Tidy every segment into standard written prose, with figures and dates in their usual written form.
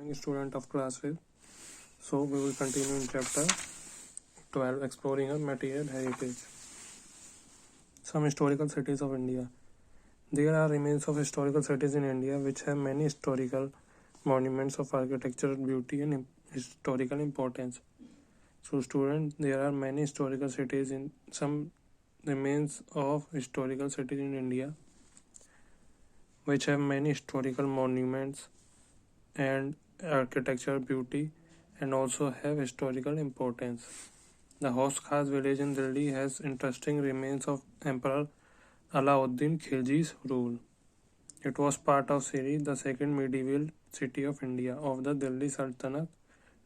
morning, student of class 5. So we will continue in chapter 12, exploring a material heritage. Some historical cities of India. There are remains of historical cities in India which have many historical monuments of architectural beauty and historical importance. So student, there are many historical cities in some remains of historical cities in India which have many historical monuments and architectural beauty and also have historical importance. The Hauz Khas village in Delhi has interesting remains of Emperor Alauddin Khilji's rule. It was part of Siri, the second medieval city of India of the Delhi Sultanate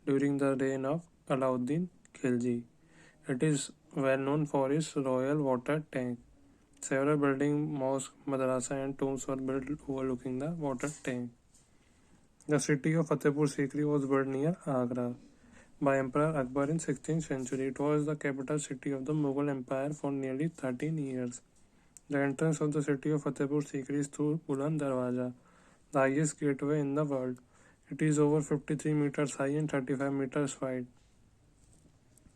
during the reign of Alauddin Khilji. It is well known for its royal water tank. Several buildings, mosque, madrasa and tombs were built overlooking the water tank. The city of Fatehpur Sikri was built near Agra by Emperor Akbar in 16th century. It was the capital city of the Mughal Empire for nearly 13 years. The entrance of the city of Fatehpur Sikri is through Buland Darwaja, the highest gateway in the world. It is over 53 meters high and 35 meters wide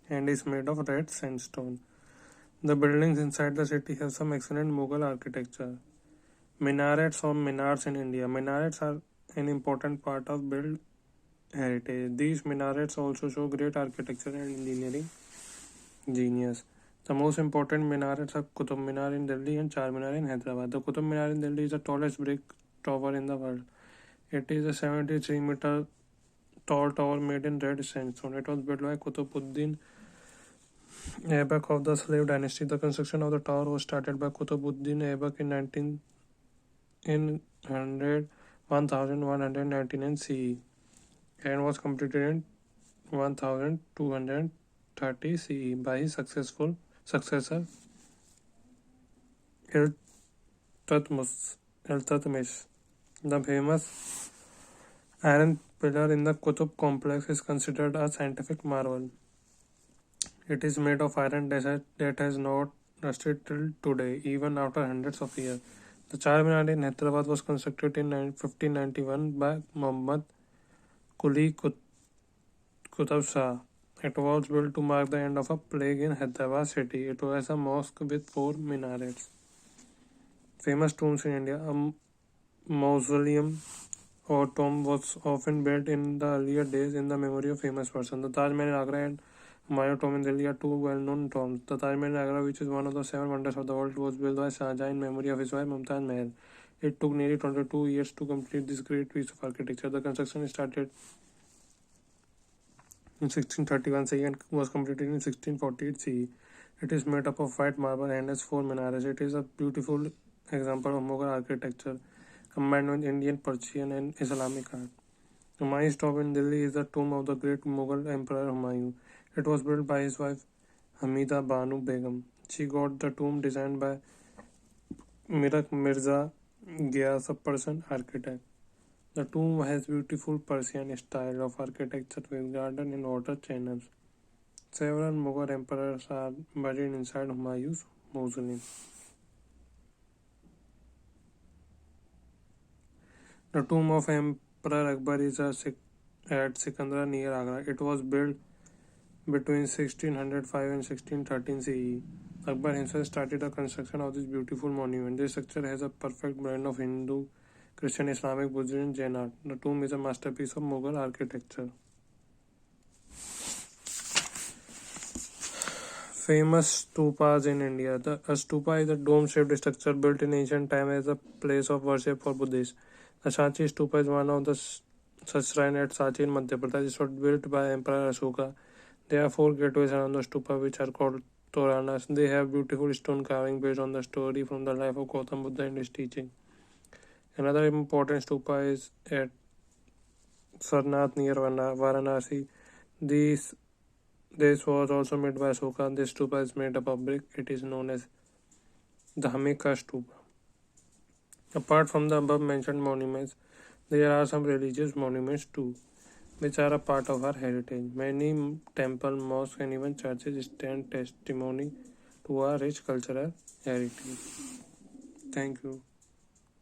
and is made of red sandstone. The buildings inside the city have some excellent Mughal architecture. Minarets or minars in India. Minarets are an important part of built heritage. These minarets also show great architecture and engineering genius. The most important minarets are Qutub Minar in Delhi and Charminar in Hyderabad. The Qutub Minar in Delhi is the tallest brick tower in the world. It is a 73-meter tall tower made in red sandstone. It was built by Qutubuddin Aibak of the slave dynasty. The construction of the tower was started by Qutubuddin Aibak in 1199 CE and was completed in 1230 CE by his successor Iltutmish. The famous iron pillar in the Qutub complex is considered a scientific marvel. It is made of iron that has not rusted till today, even after hundreds of years. The Charminar in Hyderabad was constructed in 1591 by Muhammad Quli Qutub Shah. It was built to mark the end of a plague in Hyderabad city. It was a mosque with 4 minarets. Famous tombs in India. A mausoleum or tomb was often built in the earlier days in the memory of famous person. The Taj Mahal in Agra and Humayun tomb in Delhi are two well-known tombs. The Taj Mahal in Agra, which is one of the 7 wonders of the world, was built by Shah Jahan in memory of his wife Mumtaz Mahal. It took nearly 22 years to complete this great piece of architecture. The construction started in 1631 CE and was completed in 1648 CE. It is made up of white marble and has 4 minarets. It is a beautiful example of Mughal architecture combined with Indian, Persian and Islamic art. Humayun's tomb in Delhi is the tomb of the great Mughal Emperor Humayun. It was built by his wife Hamida Banu Begum. She got the tomb designed by Mirak Mirza Ghias, a Persian architect. The tomb has beautiful Persian style of architecture with garden and water channels. Several Mughal emperors are buried inside Humayun's mausoleum. The tomb of Emperor Akbar is at Sikandra near Agra. It was built between 1605 and 1613 CE. Akbar himself started the construction of this beautiful monument. This structure has a perfect blend of Hindu, Christian, Islamic, Buddhist and Jain art. The tomb is a masterpiece of Mughal architecture. Famous stupas in India. A stupa is a dome-shaped structure built in ancient time as a place of worship for Buddhists. The Sanchi stupa is one of the such shrine at Sanchi in Madhya Pradesh. It was built by Emperor Ashoka. There are 4 gateways around the stupa which are called Toranas. They have beautiful stone carving based on the story from the life of Gautam Buddha and his teaching. Another important stupa is at Sarnath near Varanasi. This was also made by Ashoka. This stupa is made up of brick. It is known as Dhamika stupa. Apart from the above mentioned monuments, there are some religious monuments too, which are a part of our heritage. Many temples, mosques and even churches stand testimony to our rich cultural heritage. Thank you.